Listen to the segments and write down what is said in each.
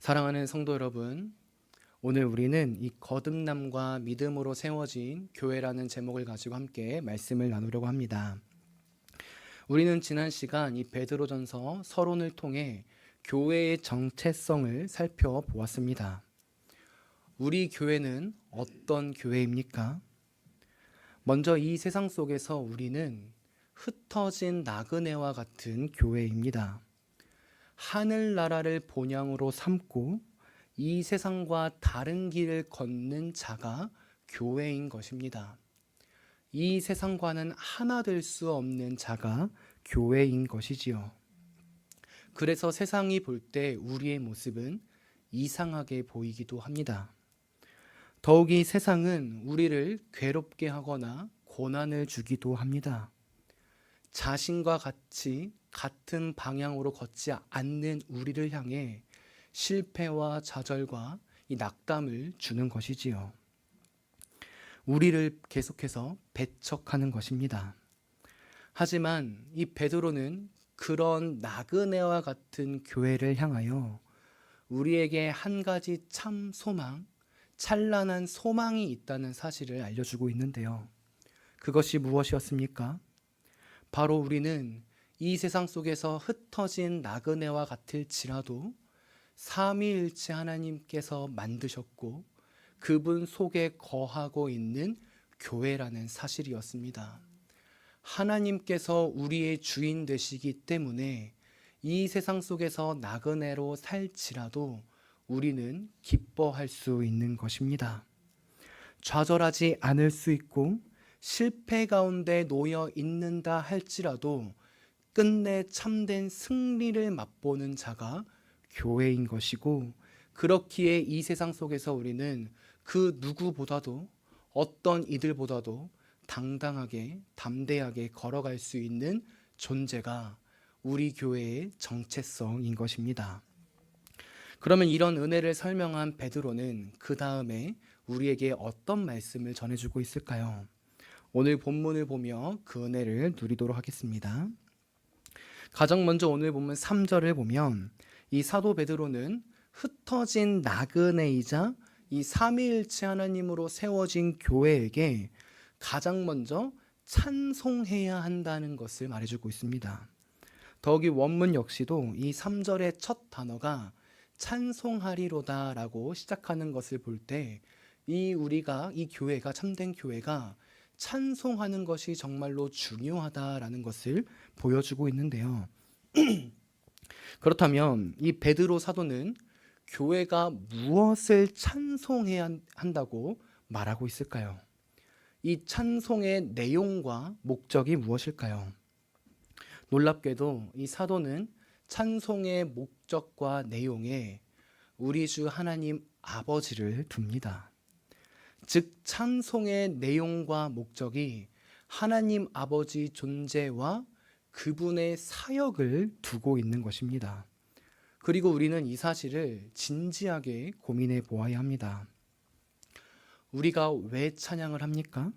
사랑하는 성도 여러분, 오늘 우리는 이 거듭남과 믿음으로 세워진 교회라는 제목을 가지고 함께 말씀을 나누려고 합니다. 우리는 지난 시간 이 베드로전서 서론을 통해 교회의 정체성을 살펴보았습니다. 우리 교회는 어떤 교회입니까? 먼저 이 세상 속에서 우리는 흩어진 나그네와 같은 교회입니다. 하늘나라를 본향으로 삼고 이 세상과 다른 길을 걷는 자가 교회인 것입니다. 이 세상과는 하나 될 수 없는 자가 교회인 것이지요. 그래서 세상이 볼 때 우리의 모습은 이상하게 보이기도 합니다. 더욱이 세상은 우리를 괴롭게 하거나 고난을 주기도 합니다. 자신과 같은 방향으로 걷지 않는 우리를 향해 실패와 좌절과 이 낙담을 주는 것이지요. 우리를 계속해서 배척하는 것입니다. 하지만 이 베드로는 그런 나그네와 같은 교회를 향하여 우리에게 한 가지 참 소망, 찬란한 소망이 있다는 사실을 알려주고 있는데요. 그것이 무엇이었습니까? 바로 우리는 이 세상 속에서 흩어진 나그네와 같을지라도 삼위일체 하나님께서 만드셨고 그분 속에 거하고 있는 교회라는 사실이었습니다. 하나님께서 우리의 주인 되시기 때문에 이 세상 속에서 나그네로 살지라도 우리는 기뻐할 수 있는 것입니다. 좌절하지 않을 수 있고 실패 가운데 놓여 있는다 할지라도 끝내 참된 승리를 맛보는 자가 교회인 것이고, 그렇기에 이 세상 속에서 우리는 그 누구보다도 어떤 이들보다도 당당하게 담대하게 걸어갈 수 있는 존재가 우리 교회의 정체성인 것입니다. 그러면 이런 은혜를 설명한 베드로는 그 다음에 우리에게 어떤 말씀을 전해주고 있을까요? 오늘 본문을 보며 그 은혜를 누리도록 하겠습니다. 가장 먼저 오늘 본문 3절을 보면 이 사도 베드로는 흩어진 나그네이자 이 삼위일체 하나님으로 세워진 교회에게 가장 먼저 찬송해야 한다는 것을 말해주고 있습니다. 더욱이 원문 역시도 이 3절의 첫 단어가 찬송하리로다 라고 시작하는 것을 볼 때 이 교회가 참된 교회가 찬송하는 것이 정말로 중요하다라는 것을 보여주고 있는데요. 그렇다면 이 베드로 사도는 교회가 무엇을 찬송해야 한다고 말하고 있을까요? 이 찬송의 내용과 목적이 무엇일까요? 놀랍게도 이 사도는 찬송의 목적과 내용에 우리 주 하나님 아버지를 둡니다. 즉 찬송의 내용과 목적이 하나님 아버지 존재와 그분의 사역을 두고 있는 것입니다. 그리고 우리는 이 사실을 진지하게 고민해 보아야 합니다. 우리가 왜 찬양을 합니까?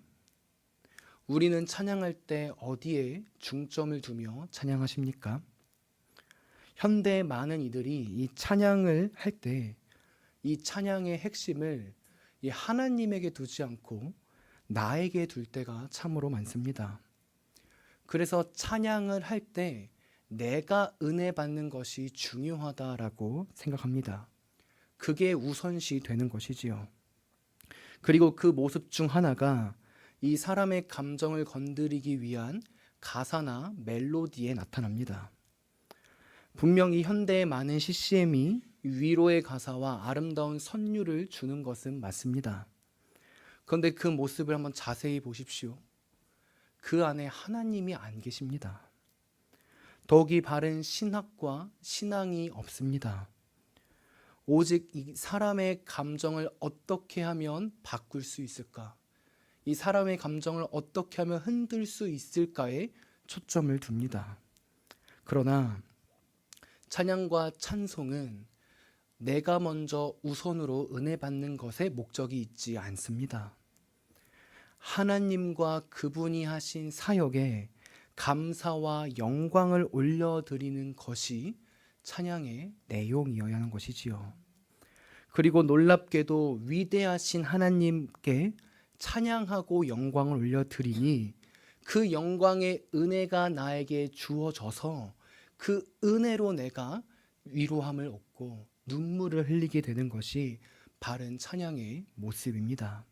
우리는 찬양할 때 어디에 중점을 두며 찬양하십니까? 현대의 많은 이들이 이 찬양을 할 때 이 찬양의 핵심을 이 하나님에게 두지 않고 나에게 둘 때가 참으로 많습니다. 그래서 찬양을 할 때 내가 은혜 받는 것이 중요하다라고 생각합니다. 그게 우선시 되는 것이지요. 그리고 그 모습 중 하나가 이 사람의 감정을 건드리기 위한 가사나 멜로디에 나타납니다. 분명히 현대의 많은 CCM이 위로의 가사와 아름다운 선율을 주는 것은 맞습니다. 그런데 그 모습을 한번 자세히 보십시오. 그 안에 하나님이 안 계십니다. 더욱이 바른 신학과 신앙이 없습니다. 오직 이 사람의 감정을 어떻게 하면 바꿀 수 있을까? 이 사람의 감정을 어떻게 하면 흔들 수 있을까에 초점을 둡니다. 그러나 찬양과 찬송은 내가 먼저 우선으로 은혜 받는 것에 목적이 있지 않습니다. 하나님과 그분이 하신 사역에 감사와 영광을 올려드리는 것이 찬양의 내용이어야 하는 것이지요. 그리고 놀랍게도 위대하신 하나님께 찬양하고 영광을 올려드리니 그 영광의 은혜가 나에게 주어져서 그 은혜로 내가 위로함을 얻고 눈물을 흘리게 되는 것이 바른 찬양의 모습입니다.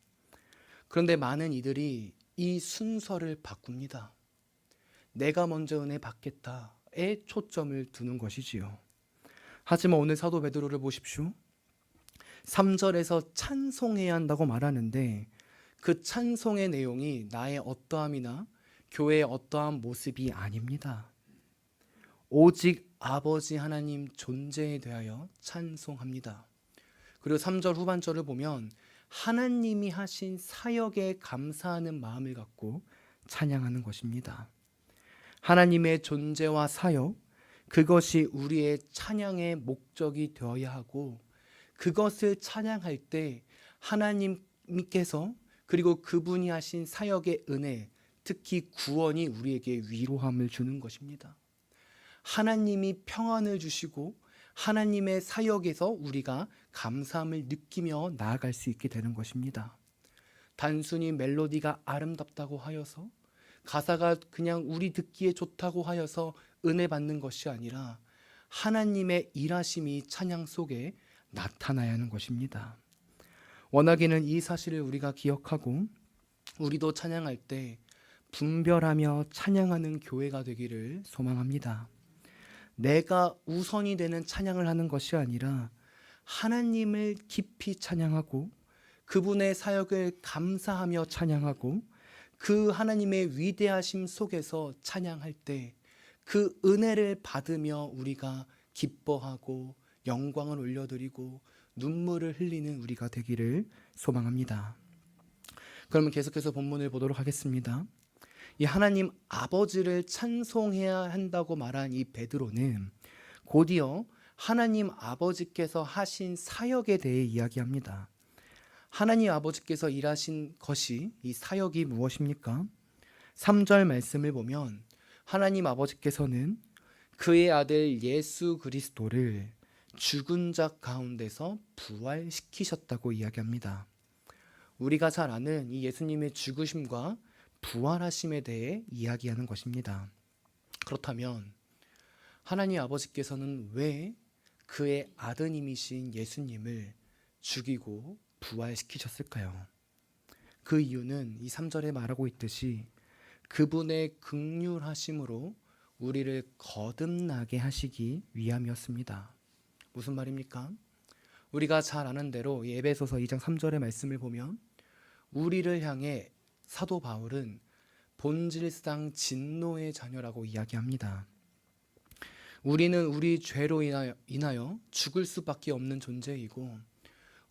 그런데 많은 이들이 이 순서를 바꿉니다. 내가 먼저 은혜 받겠다에 초점을 두는 것이지요. 하지만 오늘 사도 베드로를 보십시오. 3절에서 찬송해야 한다고 말하는데 그 찬송의 내용이 나의 어떠함이나 교회의 어떠한 모습이 아닙니다. 오직 아버지 하나님 존재에 대하여 찬송합니다. 그리고 3절 후반절을 보면 하나님이 하신 사역에 감사하는 마음을 갖고 찬양하는 것입니다. 하나님의 존재와 사역, 그것이 우리의 찬양의 목적이 되어야 하고 그것을 찬양할 때 하나님께서 그리고 그분이 하신 사역의 은혜, 특히 구원이 우리에게 위로함을 주는 것입니다. 하나님이 평안을 주시고 하나님의 사역에서 우리가 감사함을 느끼며 나아갈 수 있게 되는 것입니다. 단순히 멜로디가 아름답다고 하여서 가사가 그냥 우리 듣기에 좋다고 하여서 은혜 받는 것이 아니라 하나님의 일하심이 찬양 속에 나타나야 하는 것입니다. 원하기는 이 사실을 우리가 기억하고 우리도 찬양할 때 분별하며 찬양하는 교회가 되기를 소망합니다. 내가 우선이 되는 찬양을 하는 것이 아니라 하나님을 깊이 찬양하고 그분의 사역을 감사하며 찬양하고 그 하나님의 위대하심 속에서 찬양할 때 그 은혜를 받으며 우리가 기뻐하고 영광을 올려드리고 눈물을 흘리는 우리가 되기를 소망합니다. 그러면 계속해서 본문을 보도록 하겠습니다. 이 하나님 아버지를 찬송해야 한다고 말한 이 베드로는 곧이어 하나님 아버지께서 하신 사역에 대해 이야기합니다. 하나님 아버지께서 일하신 것이 이 사역이 무엇입니까? 3절 말씀을 보면 하나님 아버지께서는 그의 아들 예수 그리스도를 죽은 자 가운데서 부활시키셨다고 이야기합니다. 우리가 잘 아는 이 예수님의 죽으심과 부활하심에 대해 이야기하는 것입니다. 그렇다면 하나님 아버지께서는 왜 그의 아드님이신 예수님을 죽이고 부활시키셨을까요? 그 이유는 이 3절에 말하고 있듯이 그분의 긍휼하심으로 우리를 거듭나게 하시기 위함이었습니다. 무슨 말입니까? 우리가 잘 아는 대로 에베소서 2장 3절의 말씀을 보면 우리를 향해 사도 바울은 본질상 진노의 자녀라고 이야기합니다. 우리는 우리 죄로 인하여 죽을 수밖에 없는 존재이고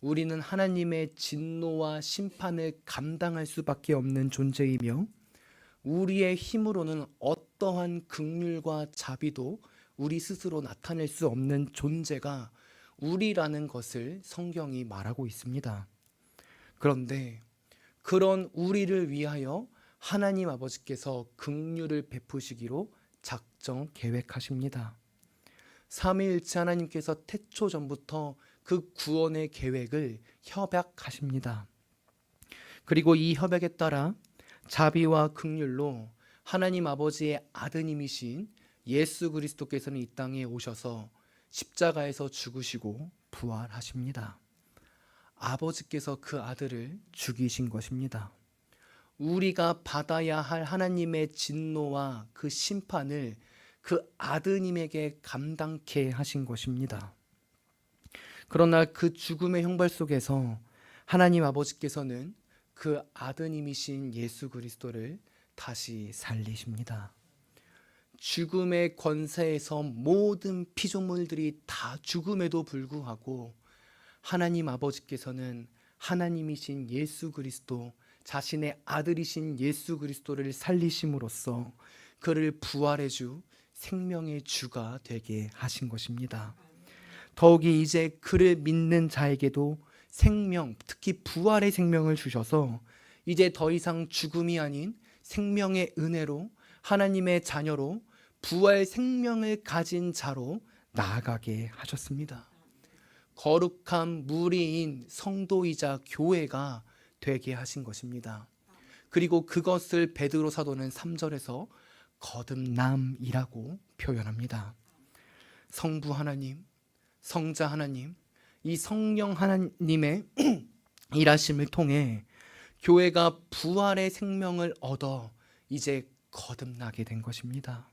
우리는 하나님의 진노와 심판을 감당할 수밖에 없는 존재이며 우리의 힘으로는 어떠한 긍휼과 자비도 우리 스스로 나타낼 수 없는 존재가 우리라는 것을 성경이 말하고 있습니다. 그런데 그런 우리를 위하여 하나님 아버지께서 긍휼을 베푸시기로 작정 계획하십니다. 삼위일체 하나님께서 태초 전부터 그 구원의 계획을 협약하십니다. 그리고 이 협약에 따라 자비와 긍휼로 하나님 아버지의 아드님이신 예수 그리스도께서는 이 땅에 오셔서 십자가에서 죽으시고 부활하십니다. 아버지께서 그 아들을 죽이신 것입니다. 우리가 받아야 할 하나님의 진노와 그 심판을 그 아드님에게 감당케 하신 것입니다. 그러나 그 죽음의 형벌 속에서 하나님 아버지께서는 그 아드님이신 예수 그리스도를 다시 살리십니다. 죽음의 권세에서 모든 피조물들이 다 죽음에도 불구하고 하나님 아버지께서는 하나님이신 예수 그리스도, 자신의 아들이신 예수 그리스도를 살리심으로써 그를 부활의 주, 생명의 주가 되게 하신 것입니다. 더욱이 이제 그를 믿는 자에게도 생명, 특히 부활의 생명을 주셔서 이제 더 이상 죽음이 아닌 생명의 은혜로 하나님의 자녀로 부활 생명을 가진 자로 나아가게 하셨습니다. 거룩한 무리인 성도이자 교회가 되게 하신 것입니다. 그리고 그것을 베드로 사도는 3절에서 거듭남이라고 표현합니다. 성부 하나님, 성자 하나님, 이 성령 하나님의 일하심을 통해 교회가 부활의 생명을 얻어 이제 거듭나게 된 것입니다.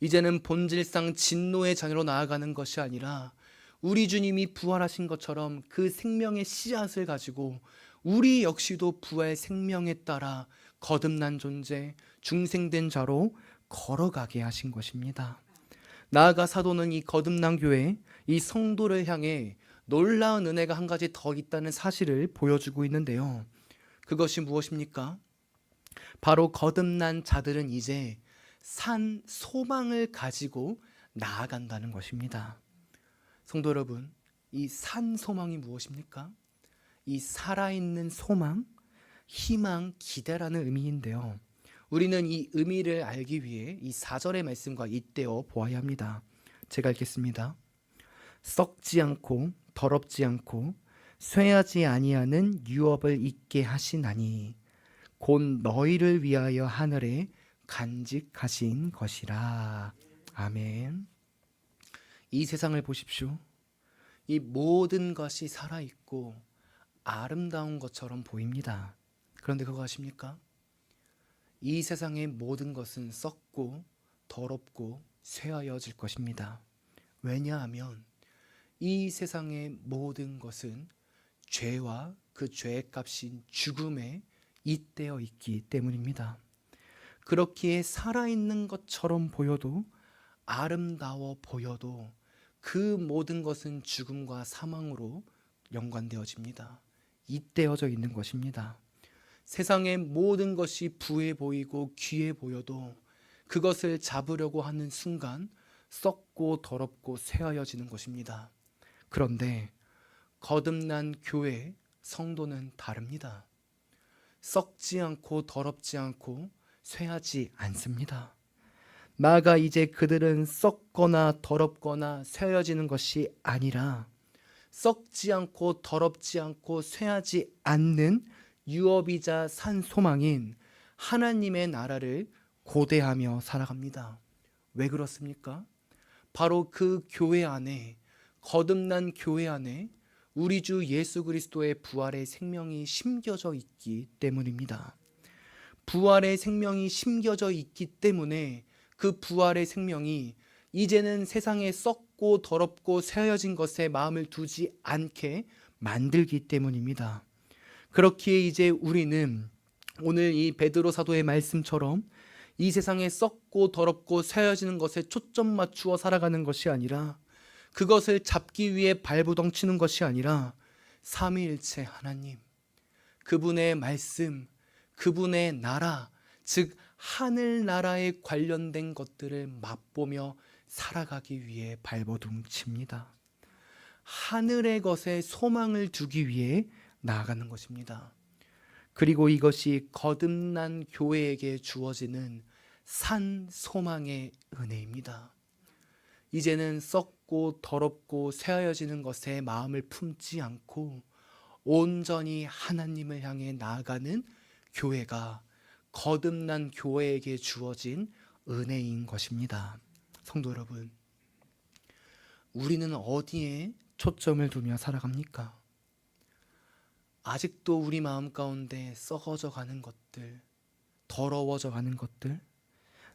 이제는 본질상 진노의 자녀로 나아가는 것이 아니라 우리 주님이 부활하신 것처럼 그 생명의 씨앗을 가지고 우리 역시도 부활 생명에 따라 거듭난 존재, 중생된 자로 걸어가게 하신 것입니다. 나아가 사도는 이 거듭난 교회, 이 성도를 향해 놀라운 은혜가 한 가지 더 있다는 사실을 보여주고 있는데요. 그것이 무엇입니까? 바로 거듭난 자들은 이제 산 소망을 가지고 나아간다는 것입니다. 성도 여러분, 이 산 소망이 무엇입니까? 이 살아있는 소망, 희망, 기대라는 의미인데요. 우리는 이 의미를 알기 위해 이 4절의 말씀과 잇대어 보아야 합니다. 제가 읽겠습니다. 썩지 않고 더럽지 않고 쇠하지 아니하는 유업을 있게 하시나니 곧 너희를 위하여 하늘에 간직하신 것이라. 아멘. 이 세상을 보십시오. 이 모든 것이 살아있고 아름다운 것처럼 보입니다. 그런데 그거 아십니까? 이 세상의 모든 것은 썩고 더럽고 쇠하여질 것입니다. 왜냐하면 이 세상의 모든 것은 죄와 그 죄의 값인 죽음에 잇대어 있기 때문입니다. 그렇기에 살아있는 것처럼 보여도 아름다워 보여도 그 모든 것은 죽음과 사망으로 연관되어집니다. 잇대어져 있는 것입니다. 세상의 모든 것이 부해 보이고 귀해 보여도 그것을 잡으려고 하는 순간 썩고 더럽고 쇠하여지는 것입니다. 그런데 거듭난 교회 성도는 다릅니다. 썩지 않고 더럽지 않고 쇠하지 않습니다. 나아가 이제 그들은 썩거나 더럽거나 쇠하여지는 것이 아니라 썩지 않고 더럽지 않고 쇠하지 않는 유업이자 산 소망인 하나님의 나라를 고대하며 살아갑니다. 왜 그렇습니까? 바로 그 교회 안에, 거듭난 교회 안에 우리 주 예수 그리스도의 부활의 생명이 심겨져 있기 때문입니다. 부활의 생명이 심겨져 있기 때문에 그 부활의 생명이 이제는 세상에 썩고 더럽고 쇠하여진 것에 마음을 두지 않게 만들기 때문입니다. 그렇기에 이제 우리는 오늘 이 베드로 사도의 말씀처럼 이 세상에 썩고 더럽고 쇠하여지는 것에 초점 맞추어 살아가는 것이 아니라 그것을 잡기 위해 발부덩치는 것이 아니라 삼위일체 하나님, 그분의 말씀, 그분의 나라, 즉 하늘나라에 관련된 것들을 맛보며 살아가기 위해 발버둥칩니다. 하늘의 것에 소망을 두기 위해 나아가는 것입니다. 그리고 이것이 거듭난 교회에게 주어지는 산 소망의 은혜입니다. 이제는 썩고 더럽고 쇠하여지는 것에 마음을 품지 않고 온전히 하나님을 향해 나아가는 교회가 거듭난 교회에게 주어진 은혜인 것입니다. 성도 여러분, 우리는 어디에 초점을 두며 살아갑니까? 아직도 우리 마음 가운데 썩어져 가는 것들, 더러워져 가는 것들,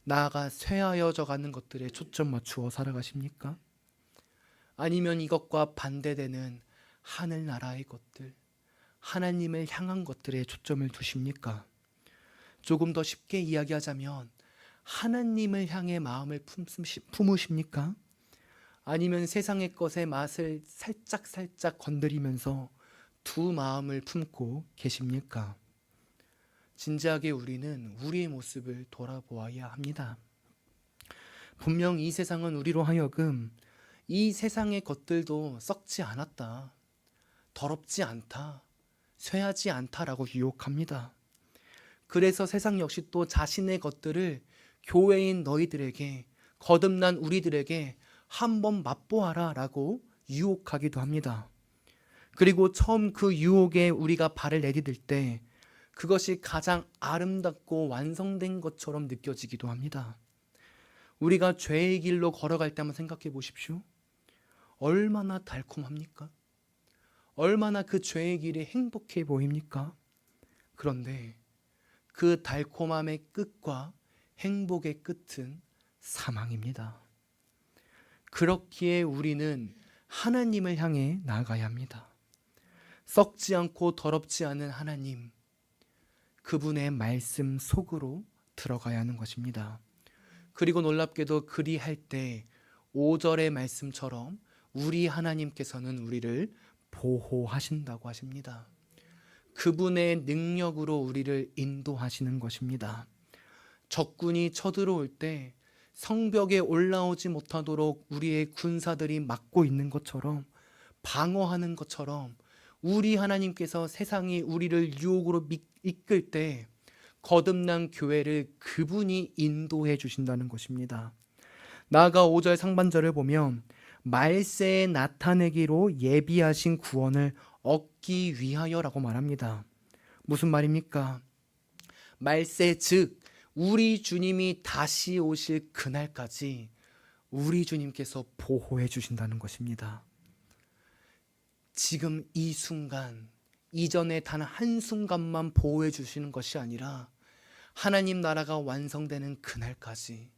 나아가 쇠하여져 가는 것들에 초점 맞추어 살아가십니까? 아니면 이것과 반대되는 하늘나라의 것들, 하나님을 향한 것들에 초점을 두십니까? 조금 더 쉽게 이야기하자면 하나님을 향해 마음을 품으십니까? 아니면 세상의 것의 맛을 살짝 건드리면서 두 마음을 품고 계십니까? 진지하게 우리는 우리의 모습을 돌아보아야 합니다. 분명 이 세상은 우리로 하여금 이 세상의 것들도 썩지 않았다, 더럽지 않다, 쇠하지 않다라고 유혹합니다. 그래서 세상 역시 또 자신의 것들을 교회인 너희들에게, 거듭난 우리들에게 한번 맛보아라 라고 유혹하기도 합니다. 그리고 처음 그 유혹에 우리가 발을 내디딜 때 그것이 가장 아름답고 완성된 것처럼 느껴지기도 합니다. 우리가 죄의 길로 걸어갈 때 한번 생각해 보십시오. 얼마나 달콤합니까? 얼마나 그 죄의 길이 행복해 보입니까? 그런데 그 달콤함의 끝과 행복의 끝은 사망입니다. 그렇기에 우리는 하나님을 향해 나아가야 합니다. 썩지 않고 더럽지 않은 하나님, 그분의 말씀 속으로 들어가야 하는 것입니다. 그리고 놀랍게도 그리할 때 5절의 말씀처럼 우리 하나님께서는 우리를 보호하신다고 하십니다. 그분의 능력으로 우리를 인도하시는 것입니다. 적군이 쳐들어올 때 성벽에 올라오지 못하도록 우리의 군사들이 막고 있는 것처럼, 방어하는 것처럼 우리 하나님께서 세상이 우리를 유혹으로 이끌 때 거듭난 교회를 그분이 인도해 주신다는 것입니다. 나아가 5절 상반절을 보면 말세에 나타내기로 예비하신 구원을 얻기 위하여라고 말합니다. 무슨 말입니까? 말세 즉 우리 주님이 다시 오실 그날까지 우리 주님께서 보호해 주신다는 것입니다. 지금 이 순간, 이전에 단 한순간만 보호해 주시는 것이 아니라 하나님 나라가 완성되는 그날까지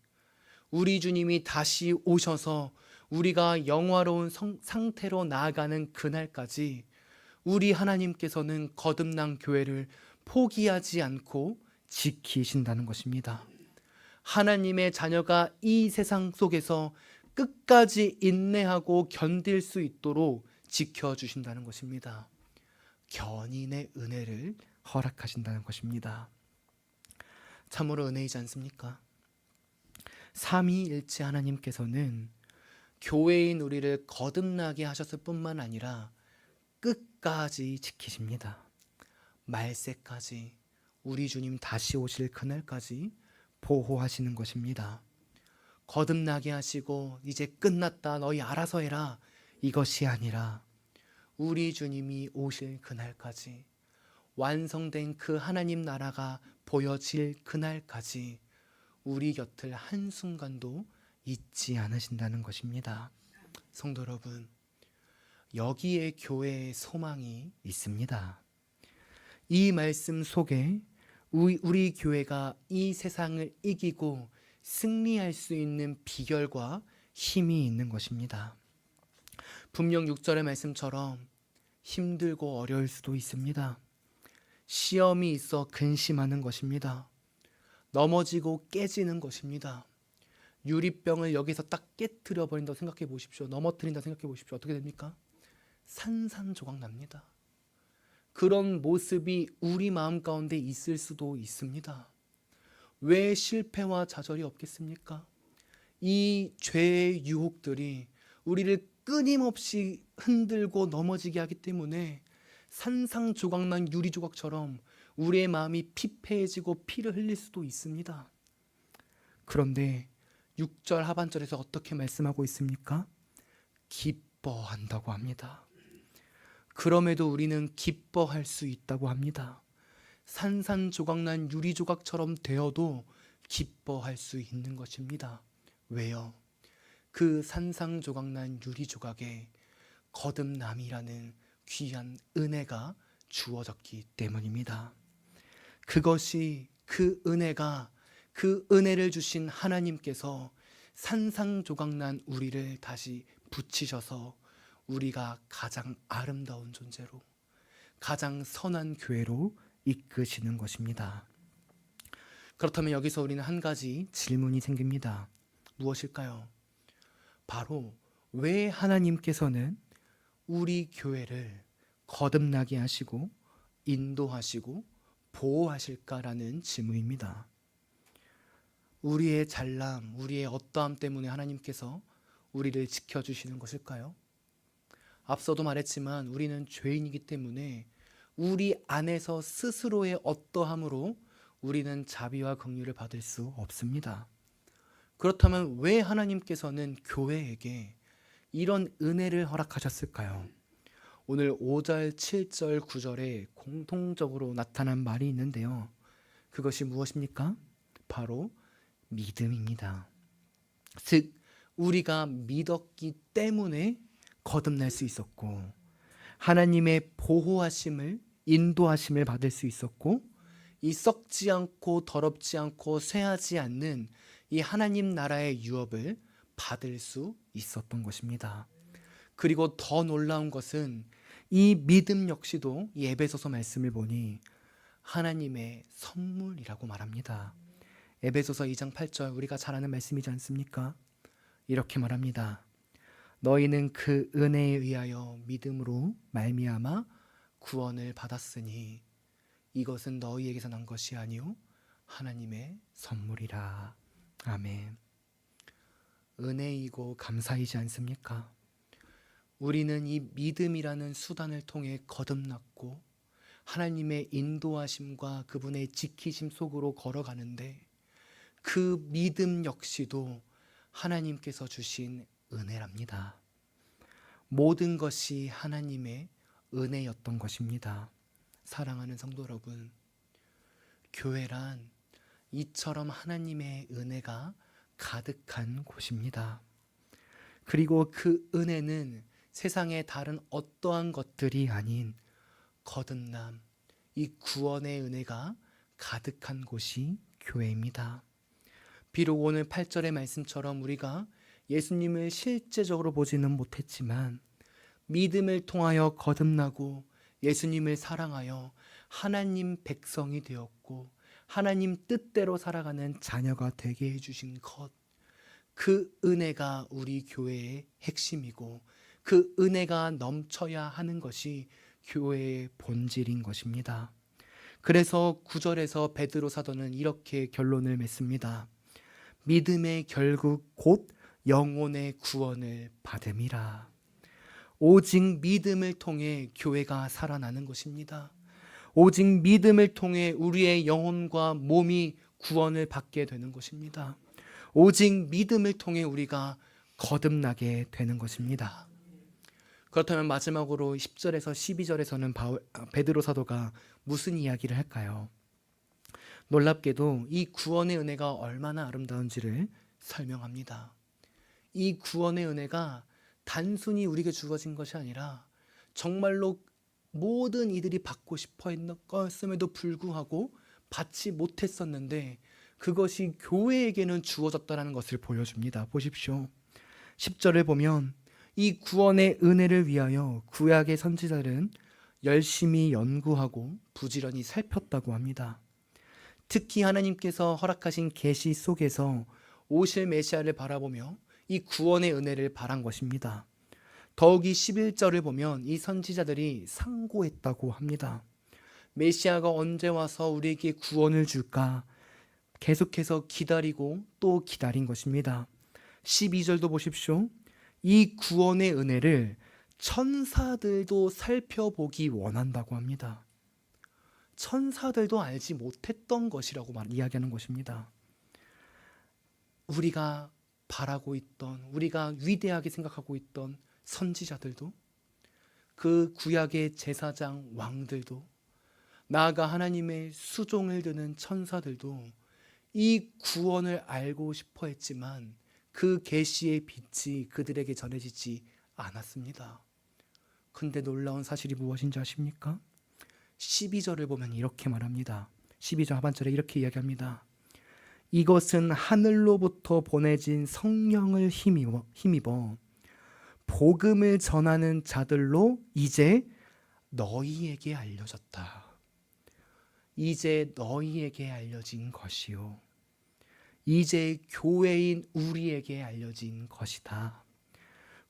우리 주님이 다시 오셔서 우리가 영화로운 상태로 나아가는 그날까지 우리 하나님께서는 거듭난 교회를 포기하지 않고 지키신다는 것입니다. 하나님의 자녀가 이 세상 속에서 끝까지 인내하고 견딜 수 있도록 지켜주신다는 것입니다. 견인의 은혜를 허락하신다는 것입니다. 참으로 은혜이지 않습니까? 삼위일체 하나님께서는 교회인 우리를 거듭나게 하셨을 뿐만 아니라 끝까지 지키십니다. 말세까지, 우리 주님 다시 오실 그날까지 보호하시는 것입니다. 거듭나게 하시고 이제 끝났다, 너희 알아서 해라, 이것이 아니라 우리 주님이 오실 그날까지, 완성된 그 하나님 나라가 보여질 그날까지 우리 곁을 한순간도 잊지 않으신다는 것입니다. 성도 여러분, 여기에 교회의 소망이 있습니다. 이 말씀 속에 우리 교회가 이 세상을 이기고 승리할 수 있는 비결과 힘이 있는 것입니다. 분명 6절의 말씀처럼 힘들고 어려울 수도 있습니다. 시험이 있어 근심하는 것입니다. 넘어지고 깨지는 것입니다. 유리병을 여기서 딱 깨트려 버린다고 생각해 보십시오. 넘어뜨린다고 생각해 보십시오. 어떻게 됩니까? 산산조각 납니다. 그런 모습이 우리 마음 가운데 있을 수도 있습니다. 왜 실패와 좌절이 없겠습니까? 이 죄의 유혹들이 우리를 끊임없이 흔들고 넘어지게 하기 때문에 산산조각난 유리조각처럼 우리의 마음이 피폐해지고 피를 흘릴 수도 있습니다. 그런데 6절 하반절에서 어떻게 말씀하고 있습니까? 기뻐한다고 합니다. 그럼에도 우리는 기뻐할 수 있다고 합니다. 산산조각난 유리조각처럼 되어도 기뻐할 수 있는 것입니다. 왜요? 그 산산조각난 유리조각에 거듭남이라는 귀한 은혜가 주어졌기 때문입니다. 그것이, 그 은혜가, 그 은혜를 주신 하나님께서 산산조각난 우리를 다시 붙이셔서 우리가 가장 아름다운 존재로, 가장 선한 교회로 이끄시는 것입니다. 그렇다면 여기서 우리는 한 가지 질문이 생깁니다. 무엇일까요? 바로 왜 하나님께서는 우리 교회를 거듭나게 하시고 인도하시고 보호하실까라는 질문입니다. 우리의 잘남, 우리의 어떠함 때문에 하나님께서 우리를 지켜주시는 것일까요? 앞서도 말했지만 우리는 죄인이기 때문에 우리 안에서 스스로의 어떠함으로 우리는 자비와 긍휼을 받을 수 없습니다. 그렇다면 왜 하나님께서는 교회에게 이런 은혜를 허락하셨을까요? 오늘 5절, 7절, 9절에 공통적으로 나타난 말이 있는데요. 그것이 무엇입니까? 바로 믿음입니다. 즉 우리가 믿었기 때문에 거듭날 수 있었고, 하나님의 보호하심을, 인도하심을 받을 수 있었고, 이 썩지 않고 더럽지 않고 쇠하지 않는 이 하나님 나라의 유업을 받을 수 있었던 것입니다. 그리고 더 놀라운 것은 이 믿음 역시도 이 에베소서 말씀을 보니 하나님의 선물이라고 말합니다. 에베소서 2장 8절, 우리가 잘 아는 말씀이지 않습니까? 이렇게 말합니다. 너희는 그 은혜에 의하여 믿음으로 말미암아 구원을 받았으니 이것은 너희에게서 난 것이 아니요 하나님의 선물이라. 아멘. 은혜이고 감사이지 않습니까? 우리는 이 믿음이라는 수단을 통해 거듭났고 하나님의 인도하심과 그분의 지키심 속으로 걸어가는데, 그 믿음 역시도 하나님께서 주신 은혜랍니다. 모든 것이 하나님의 은혜였던 것입니다. 사랑하는 성도 여러분, 교회란 이처럼 하나님의 은혜가 가득한 곳입니다. 그리고 그 은혜는 세상의 다른 어떠한 것들이 아닌 거듭남, 이 구원의 은혜가 가득한 곳이 교회입니다. 비록 오늘 8절의 말씀처럼 우리가 예수님을 실제적으로 보지는 못했지만 믿음을 통하여 거듭나고 예수님을 사랑하여 하나님 백성이 되었고 하나님 뜻대로 살아가는 자녀가 되게 해주신 것, 그 은혜가 우리 교회의 핵심이고 그 은혜가 넘쳐야 하는 것이 교회의 본질인 것입니다. 그래서 9절에서 베드로 사도는 이렇게 결론을 맺습니다. 믿음의 결국 곧 영혼의 구원을 받음이라. 오직 믿음을 통해 교회가 살아나는 것입니다. 오직 믿음을 통해 우리의 영혼과 몸이 구원을 받게 되는 것입니다. 오직 믿음을 통해 우리가 거듭나게 되는 것입니다. 그렇다면 마지막으로 10절에서 12절에서는 베드로 사도가 무슨 이야기를 할까요? 놀랍게도 이 구원의 은혜가 얼마나 아름다운지를 설명합니다. 이 구원의 은혜가 단순히 우리에게 주어진 것이 아니라 정말로 모든 이들이 받고 싶어 했음에도 불구하고 받지 못했었는데 그것이 교회에게는 주어졌다는 것을 보여줍니다. 보십시오. 10절을 보면 이 구원의 은혜를 위하여 구약의 선지자들은 열심히 연구하고 부지런히 살폈다고 합니다. 특히 하나님께서 허락하신 계시 속에서 오실 메시아를 바라보며 이 구원의 은혜를 바란 것입니다. 더욱이 11절을 보면 이 선지자들이 상고했다고 합니다. 메시아가 언제 와서 우리에게 구원을 줄까 계속해서 기다리고 또 기다린 것입니다. 12절도 보십시오. 이 구원의 은혜를 천사들도 살펴보기 원한다고 합니다. 천사들도 알지 못했던 것이라고 이야기하는 것입니다. 우리가 바라고 있던, 우리가 위대하게 생각하고 있던 선지자들도, 그 구약의 제사장 왕들도, 나아가 하나님의 수종을 드는 천사들도 이 구원을 알고 싶어 했지만 그 계시의 빛이 그들에게 전해지지 않았습니다. 근데 놀라운 사실이 무엇인지 아십니까? 12절을 보면 이렇게 말합니다. 12절 하반절에 이렇게 이야기합니다. 이것은 하늘로부터 보내진 성령을 힘입어 복음을 전하는 자들로 이제 너희에게 알려졌다. 이제 너희에게 알려진 것이요, 이제 교회인 우리에게 알려진 것이다.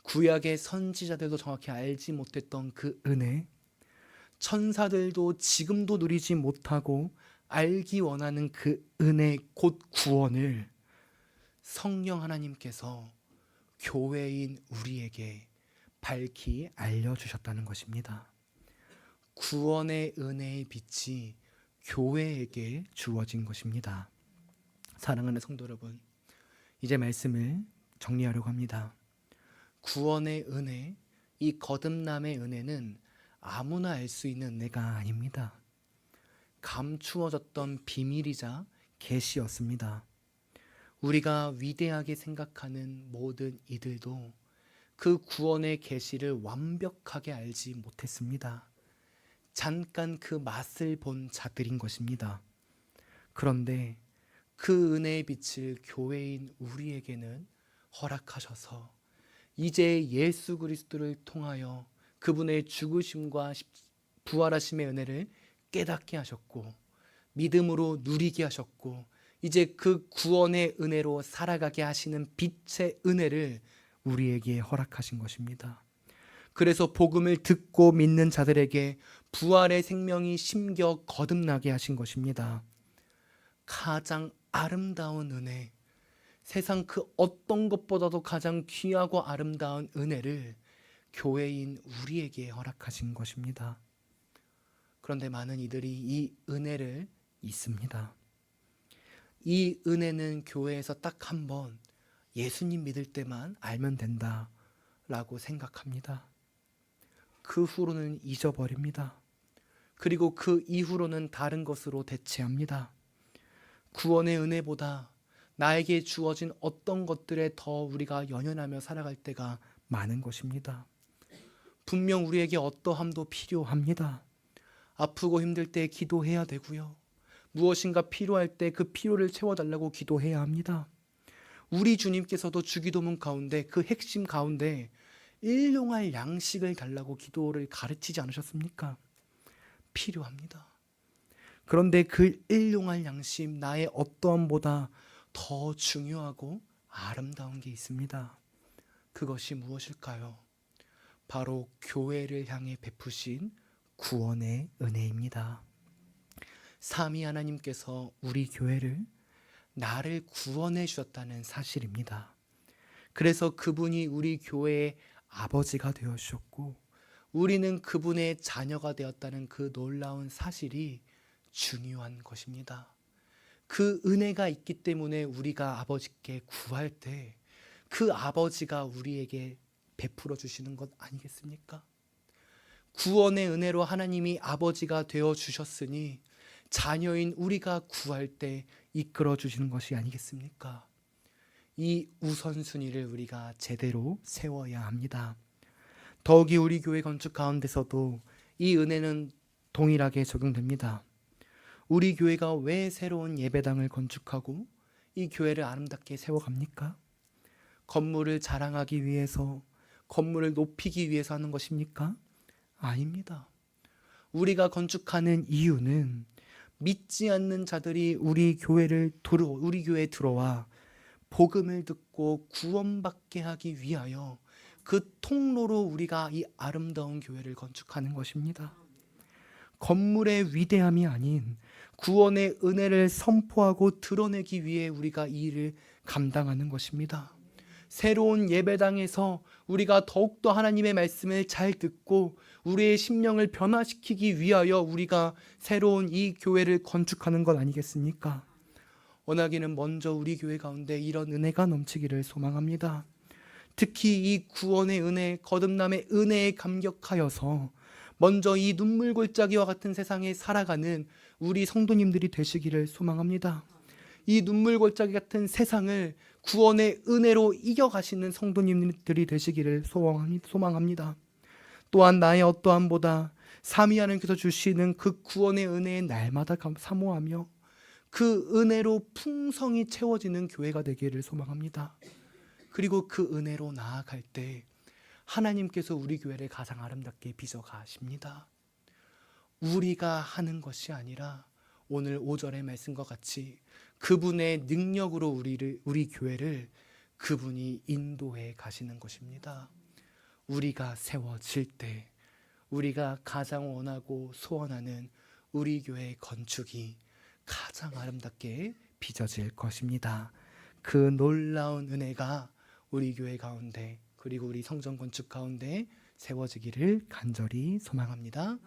구약의 선지자들도 정확히 알지 못했던 그 은혜, 천사들도 지금도 누리지 못하고 알기 원하는 그 은혜 곧 구원을 성령 하나님께서 교회인 우리에게 밝히 알려주셨다는 것입니다. 구원의 은혜의 빛이 교회에게 주어진 것입니다. 사랑하는 성도 여러분, 이제 말씀을 정리하려고 합니다. 구원의 은혜, 이 거듭남의 은혜는 아무나 알 수 있는 은혜가 아닙니다. 감추어졌던 비밀이자 계시였습니다. 우리가 위대하게 생각하는 모든 이들도 그 구원의 계시를 완벽하게 알지 못했습니다. 잠깐 그 맛을 본 자들인 것입니다. 그런데 그 은혜의 빛을 교회인 우리에게는 허락하셔서 이제 예수 그리스도를 통하여 그분의 죽으심과 부활하심의 은혜를 깨닫게 하셨고 믿음으로 누리게 하셨고 이제 그 구원의 은혜로 살아가게 하시는 빛의 은혜를 우리에게 허락하신 것입니다. 그래서 복음을 듣고 믿는 자들에게 부활의 생명이 심겨 거듭나게 하신 것입니다. 가장 아름다운 은혜, 세상 그 어떤 것보다도 가장 귀하고 아름다운 은혜를 교회인 우리에게 허락하신 것입니다. 그런데 많은 이들이 이 은혜를 잊습니다. 이 은혜는 교회에서 딱 한 번 예수님 믿을 때만 알면 된다라고 생각합니다. 그 후로는 잊어버립니다. 그리고 그 이후로는 다른 것으로 대체합니다. 구원의 은혜보다 나에게 주어진 어떤 것들에 더 우리가 연연하며 살아갈 때가 많은 것입니다. 분명 우리에게 어떠함도 필요합니다. 아프고 힘들 때 기도해야 되고요. 무엇인가 필요할 때 그 필요를 채워달라고 기도해야 합니다. 우리 주님께서도 주기도문 가운데 그 핵심 가운데 일용할 양식을 달라고 기도를 가르치지 않으셨습니까? 필요합니다. 그런데 그 일용할 양식, 나의 어떠함보다 더 중요하고 아름다운 게 있습니다. 그것이 무엇일까요? 바로 교회를 향해 베푸신 구원의 은혜입니다. 삼위 하나님께서 우리 교회를 나를 구원해 주셨다는 사실입니다. 그래서 그분이 우리 교회의 아버지가 되어 주셨고 우리는 그분의 자녀가 되었다는 그 놀라운 사실이 중요한 것입니다. 그 은혜가 있기 때문에 우리가 아버지께 구할 때 그 아버지가 우리에게 베풀어 주시는 것 아니겠습니까? 구원의 은혜로 하나님이 아버지가 되어 주셨으니 자녀인 우리가 구할 때 이끌어 주시는 것이 아니겠습니까? 이 우선순위를 우리가 제대로 세워야 합니다. 더욱이 우리 교회 건축 가운데서도 이 은혜는 동일하게 적용됩니다. 우리 교회가 왜 새로운 예배당을 건축하고 이 교회를 아름답게 세워갑니까? 건물을 자랑하기 위해서, 건물을 높이기 위해서 하는 것입니까? 아닙니다. 우리가 건축하는 이유는 믿지 않는 자들이 우리 교회에 들어와 복음을 듣고 구원받게 하기 위하여 그 통로로 우리가 이 아름다운 교회를 건축하는 것입니다. 건물의 위대함이 아닌 구원의 은혜를 선포하고 드러내기 위해 우리가 이 일을 감당하는 것입니다. 새로운 예배당에서 우리가 더욱더 하나님의 말씀을 잘 듣고 우리의 심령을 변화시키기 위하여 우리가 새로운 이 교회를 건축하는 것 아니겠습니까? 원하기는 먼저 우리 교회 가운데 이런 은혜가 넘치기를 소망합니다. 특히 이 구원의 은혜, 거듭남의 은혜에 감격하여서 먼저 이 눈물골짜기와 같은 세상에 살아가는 우리 성도님들이 되시기를 소망합니다. 이 눈물골짜기 같은 세상을 구원의 은혜로 이겨가시는 성도님들이 되시기를 소망합니다. 또한 나의 어떠함보다 삼위 하나님께서 주시는 그 구원의 은혜에 날마다 사모하며 그 은혜로 풍성히 채워지는 교회가 되기를 소망합니다. 그리고 그 은혜로 나아갈 때 하나님께서 우리 교회를 가장 아름답게 빚어가십니다. 우리가 하는 것이 아니라 오늘 5절의 말씀과 같이 그분의 능력으로 우리 교회를 그분이 인도해 가시는 것입니다. 우리가 세워질 때 우리가 가장 원하고 소원하는 우리 교회의 건축이 가장 아름답게 빚어질 것입니다. 그 놀라운 은혜가 우리 교회 가운데 그리고 우리 성전 건축 가운데 세워지기를 간절히 소망합니다.